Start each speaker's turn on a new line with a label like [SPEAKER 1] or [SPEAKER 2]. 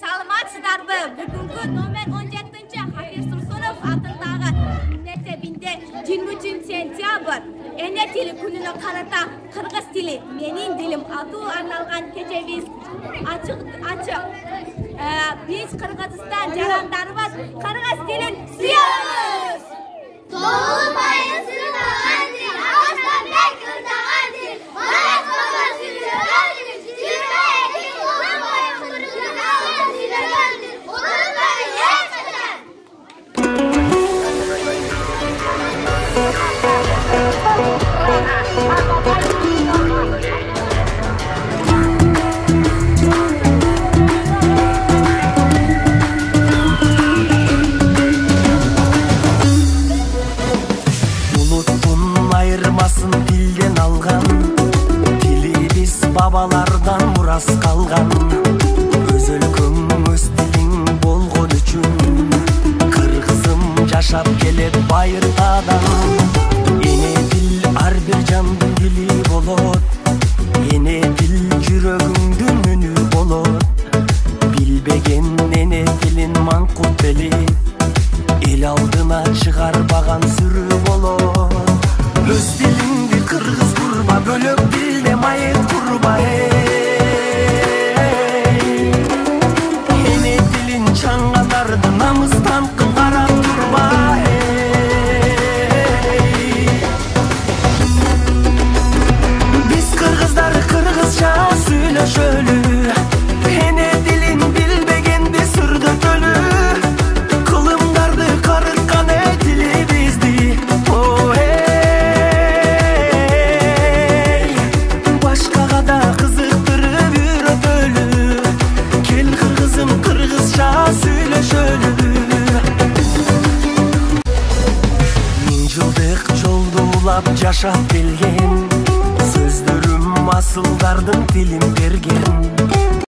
[SPEAKER 1] Саламатсыздарбы? Бүгүнкү номер 17-чи Хафиз Турсунов атындагы мектебинде 23 сентябрь эне тили күнүнө карата кыргыз тили менин дилим атуу арналган кечебиз ачык. Биз Кыргызстан жарандарыбыз кыргыз тилин сүйөбүз.
[SPEAKER 2] Dilden algan dilimiz babalardan muras kalgan öz өлкөң öz diling болгон үчүн кыргызым жашап келет байыртадан эне дил ар бир жандын дили болот эне дил жүрөгүңдүн үнү болот билбеген эне дилин маңкут белип эл алдына чыгарбаган сүрү болот öz dilingdi kırgız kurba bölüp dilde mayık kurba ene dilin çangalardı namızdan kılgaran turba biz kırgızlar kırgızca söyleşölü ene dilin bilbegendi sırdı tölü kılımdardı karıtkan dili bizdi жашап келген сөздөрүм асылдардын тилин берген